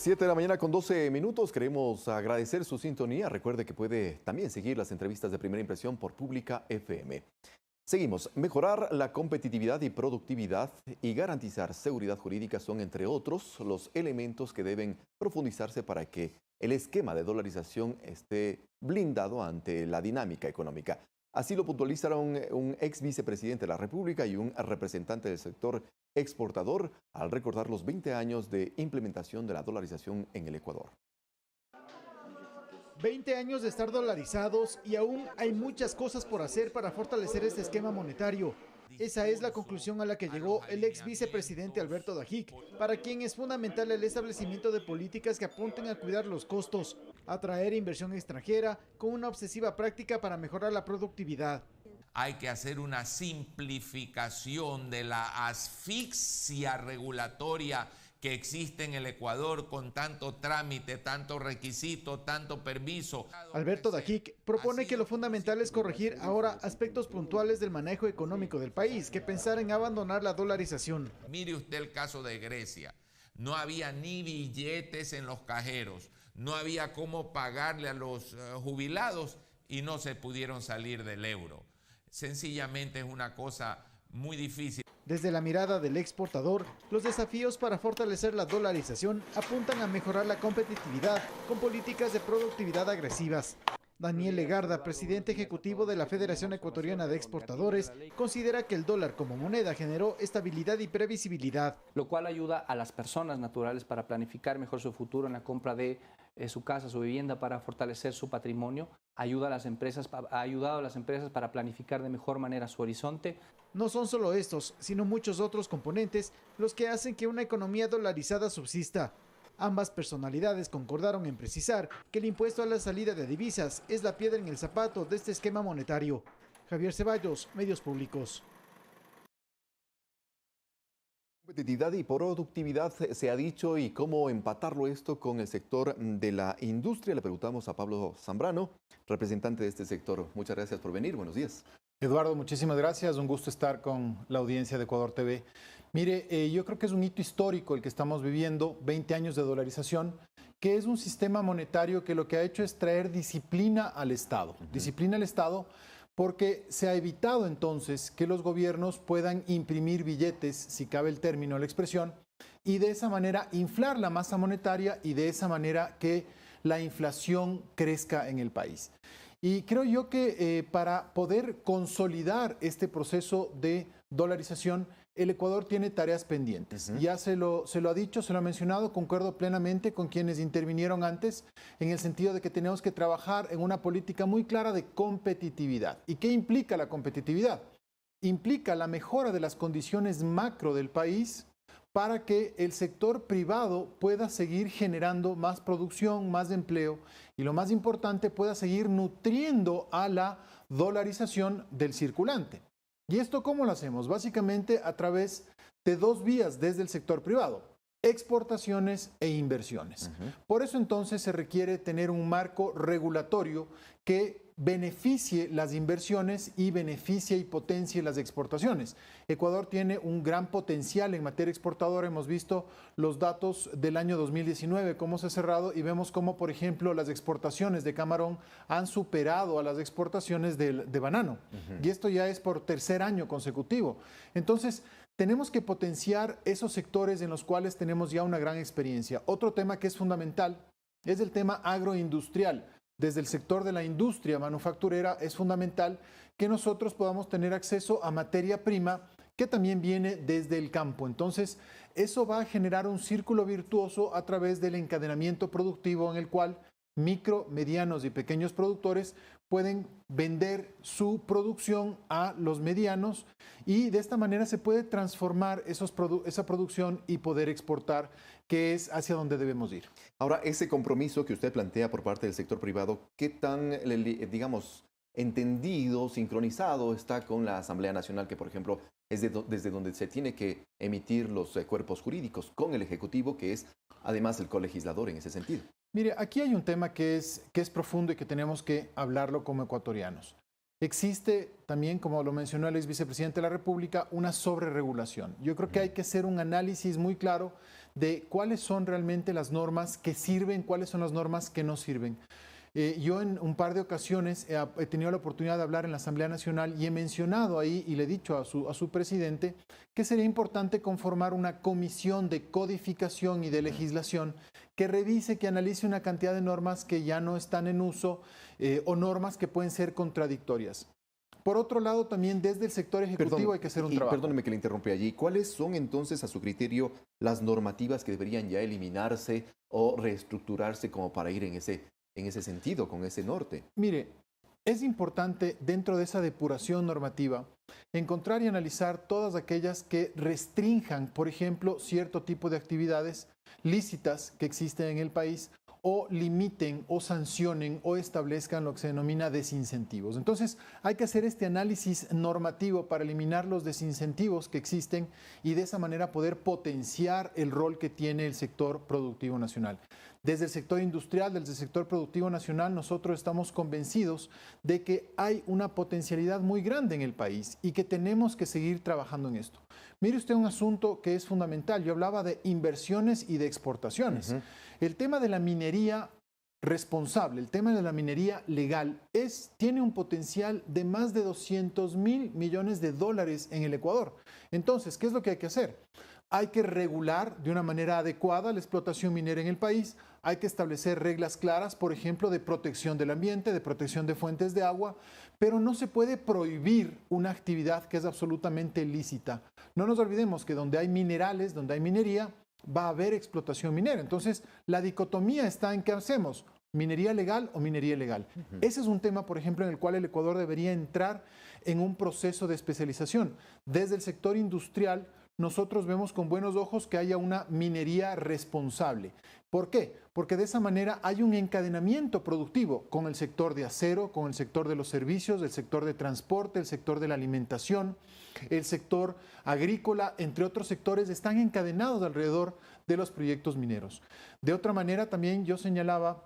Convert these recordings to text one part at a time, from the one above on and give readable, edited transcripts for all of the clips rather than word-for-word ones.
7 de la mañana con 12 minutos. Queremos agradecer su sintonía. Recuerde que puede también seguir las entrevistas de Primera Impresión por Pública FM. Seguimos. Mejorar la competitividad y productividad y garantizar seguridad jurídica son, entre otros, los elementos que deben profundizarse para que el esquema de dolarización esté blindado ante la dinámica económica. Así lo puntualizaron un ex vicepresidente de la República y un representante del sector exportador al recordar los 20 años de implementación de la dolarización en el Ecuador. 20 años de estar dolarizados y aún hay muchas cosas por hacer para fortalecer este esquema monetario. Esa es la conclusión a la que llegó el ex vicepresidente Alberto Dajic, para quien es fundamental el establecimiento de políticas que apunten a cuidar los costos, atraer inversión extranjera con una obsesiva práctica para mejorar la productividad. Hay que hacer una simplificación de la asfixia regulatoria que existe en el Ecuador con tanto trámite, tanto requisito, tanto permiso. Alberto Dajic propone que lo fundamental es corregir ahora aspectos puntuales del manejo económico del país, que pensar en abandonar la dolarización. Mire usted el caso de Grecia. No había ni billetes en los cajeros, no había cómo pagarle a los jubilados y no se pudieron salir del euro. Sencillamente es una cosa muy difícil. Desde la mirada del exportador, los desafíos para fortalecer la dolarización apuntan a mejorar la competitividad con políticas de productividad agresivas. Daniel Legarda, presidente ejecutivo de la Federación Ecuatoriana de Exportadores, considera que el dólar como moneda generó estabilidad y previsibilidad. Lo cual ayuda a las personas naturales para planificar mejor su futuro en la compra de su casa, su vivienda, para fortalecer su patrimonio. Ha ayudado a las empresas para planificar de mejor manera su horizonte. No son solo estos, sino muchos otros componentes los que hacen que una economía dolarizada subsista. Ambas personalidades concordaron en precisar que el impuesto a la salida de divisas es la piedra en el zapato de este esquema monetario. Javier Ceballos, Medios Públicos. Competitividad y productividad se ha dicho, y cómo empatarlo esto con el sector de la industria. Le preguntamos a Pablo Zambrano, representante de este sector. Muchas gracias por venir. Buenos días. Eduardo, muchísimas gracias. Un gusto estar con la audiencia de Ecuador TV. Mire, yo creo que es un hito histórico el que estamos viviendo, 20 años de dolarización, que es un sistema monetario que lo que ha hecho es traer disciplina al Estado. Disciplina al Estado porque se ha evitado entonces que los gobiernos puedan imprimir billetes, si cabe el término, la expresión, y de esa manera inflar la masa monetaria y de esa manera que la inflación crezca en el país. Y creo yo que para poder consolidar este proceso de dolarización, el Ecuador tiene tareas pendientes. Ya se lo ha dicho, se lo ha mencionado, concuerdo plenamente con quienes intervinieron antes, en el sentido de que tenemos que trabajar en una política muy clara de competitividad. ¿Y qué implica la competitividad? Implica la mejora de las condiciones macro del país para que el sector privado pueda seguir generando más producción, más empleo y, lo más importante, pueda seguir nutriendo a la dolarización del circulante. ¿Y esto cómo lo hacemos? Básicamente a través de dos vías desde el sector privado: exportaciones e inversiones. Por eso entonces se requiere tener un marco regulatorio que beneficie las inversiones y beneficie y potencie las exportaciones. Ecuador tiene un gran potencial en materia exportadora. Hemos visto los datos del año 2019, cómo se ha cerrado, y vemos cómo, por ejemplo, las exportaciones de camarón han superado a las exportaciones de banano. Y esto ya es por tercer año consecutivo. Entonces, tenemos que potenciar esos sectores en los cuales tenemos ya una gran experiencia. Otro tema que es fundamental es el tema agroindustrial. Desde el sector de la industria manufacturera es fundamental que nosotros podamos tener acceso a materia prima que también viene desde el campo. Entonces, eso va a generar un círculo virtuoso a través del encadenamiento productivo, en el cual micro, medianos y pequeños productores pueden vender su producción a los medianos, y de esta manera se puede transformar esa producción y poder exportar, que es hacia donde debemos ir. Ahora, ese compromiso que usted plantea por parte del sector privado, ¿qué tan, digamos, entendido, sincronizado está con la Asamblea Nacional, que, por ejemplo, es desde donde se tiene que emitir los cuerpos jurídicos, con el Ejecutivo, que es además el colegislador en ese sentido? Mire, aquí hay un tema que es profundo y que tenemos que hablarlo como ecuatorianos. existe también, como lo mencionó el ex vicepresidente de la República, una sobreregulación. Yo creo que hay que hacer un análisis muy claro de cuáles son realmente las normas que sirven, cuáles son las normas que no sirven. Yo en un par de ocasiones he tenido la oportunidad de hablar en la Asamblea Nacional y he mencionado ahí y le he dicho a su presidente que sería importante conformar una comisión de codificación y de legislación que revise, que analice una cantidad de normas que ya no están en uso o normas que pueden ser contradictorias. Por otro lado, también desde el sector ejecutivo hay que hacer un trabajo. Perdóneme que le interrumpa allí. ¿Cuáles son entonces, a su criterio, las normativas que deberían ya eliminarse o reestructurarse como para ir en ese sentido, con ese norte? Mire, es importante dentro de esa depuración normativa encontrar y analizar todas aquellas que restrinjan, por ejemplo, cierto tipo de actividades lícitas que existen en el país o limiten o sancionen o establezcan lo que se denomina desincentivos. Entonces, hay que hacer este análisis normativo para eliminar los desincentivos que existen y de esa manera poder potenciar el rol que tiene el sector productivo nacional. Desde el sector industrial, desde el sector productivo nacional, nosotros estamos convencidos de que hay una potencialidad muy grande en el país y que tenemos que seguir trabajando en esto. Mire usted un asunto que es fundamental. Yo hablaba de inversiones y de exportaciones. El tema de la minería responsable, el tema de la minería legal, tiene un potencial de más de 200.000 millones de dólares en el Ecuador. Entonces, ¿qué es lo que hay que hacer? Hay que regular de una manera adecuada la explotación minera en el país, hay que establecer reglas claras, por ejemplo, de protección del ambiente, de protección de fuentes de agua, pero no se puede prohibir una actividad que es absolutamente lícita. No nos olvidemos que donde hay minerales, donde hay minería, va a haber explotación minera. Entonces, la dicotomía está en qué hacemos, minería legal o minería ilegal. Ese es un tema, por ejemplo, en el cual el Ecuador debería entrar en un proceso de especialización. Desde el sector industrial, nosotros vemos con buenos ojos que haya una minería responsable. ¿Por qué? Porque de esa manera hay un encadenamiento productivo con el sector de acero, con el sector de los servicios, el sector de transporte, el sector de la alimentación, el sector agrícola, entre otros sectores, están encadenados alrededor de los proyectos mineros. De otra manera, también yo señalaba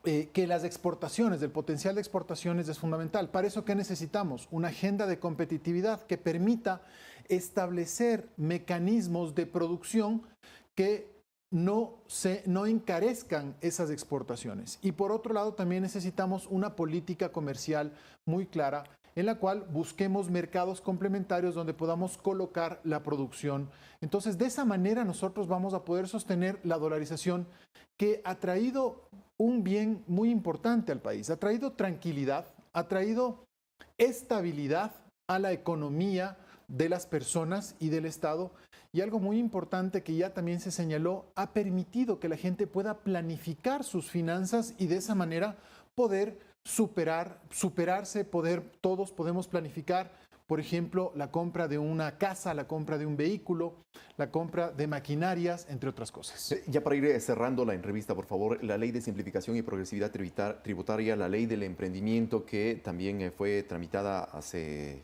que las exportaciones, el potencial de exportaciones es fundamental. Para eso, ¿qué necesitamos? Una agenda de competitividad que permita establecer mecanismos de producción que no encarezcan esas exportaciones. Y por otro lado, también necesitamos una política comercial muy clara en la cual busquemos mercados complementarios donde podamos colocar la producción. Entonces, de esa manera nosotros vamos a poder sostener la dolarización que ha traído un bien muy importante al país, ha traído tranquilidad, ha traído estabilidad a la economía de las personas y del Estado. Y algo muy importante que ya también se señaló, ha permitido que la gente pueda planificar sus finanzas y de esa manera poder superarse, todos podemos planificar, por ejemplo, la compra de una casa, la compra de un vehículo, la compra de maquinarias, entre otras cosas. Ya para ir cerrando la entrevista, por favor, la ley de simplificación y progresividad tributaria, la ley del emprendimiento que también fue tramitada hace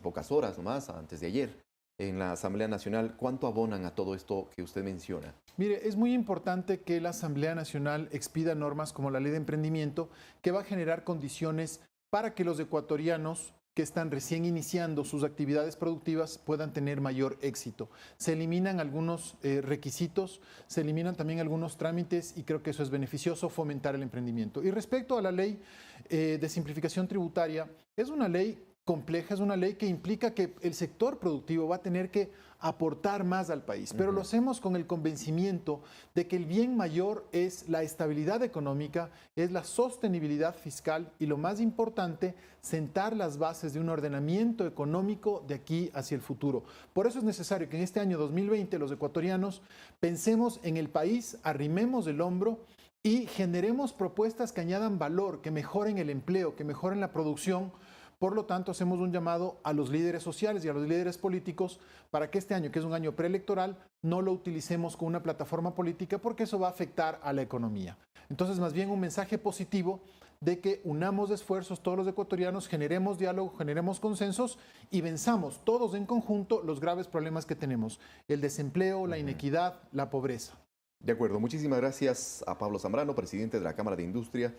pocas horas nomás, antes de ayer, en la Asamblea Nacional. ¿Cuánto abonan a todo esto que usted menciona? Mire, es muy importante que la Asamblea Nacional expida normas como la ley de emprendimiento, que va a generar condiciones para que los ecuatorianos que están recién iniciando sus actividades productivas puedan tener mayor éxito. Se eliminan algunos requisitos, se eliminan también algunos trámites y creo que eso es beneficioso, fomentar el emprendimiento. Y respecto a la ley de simplificación tributaria, es una ley compleja, es una ley que implica que el sector productivo va a tener que aportar más al país, pero lo hacemos con el convencimiento de que el bien mayor es la estabilidad económica, es la sostenibilidad fiscal y lo más importante, sentar las bases de un ordenamiento económico de aquí hacia el futuro. Por eso es necesario que en este año 2020 los ecuatorianos pensemos en el país, arrimemos el hombro y generemos propuestas que añadan valor, que mejoren el empleo, que mejoren la producción. Por lo tanto, hacemos un llamado a los líderes sociales y a los líderes políticos para que este año, que es un año preelectoral, no lo utilicemos como una plataforma política porque eso va a afectar a la economía. Entonces, más bien un mensaje positivo de que unamos esfuerzos todos los ecuatorianos, generemos diálogo, generemos consensos y venzamos todos en conjunto los graves problemas que tenemos, el desempleo, la inequidad, la pobreza. De acuerdo, muchísimas gracias a Pablo Zambrano, presidente de la Cámara de Industria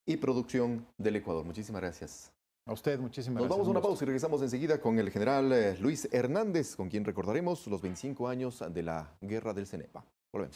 y Producción del Ecuador. Muchísimas gracias. A usted, muchísimas Nos gracias. vamos a una pausa y regresamos enseguida con el general Luis Hernández, con quien recordaremos los 25 años de la guerra del Cenepa. Volvemos.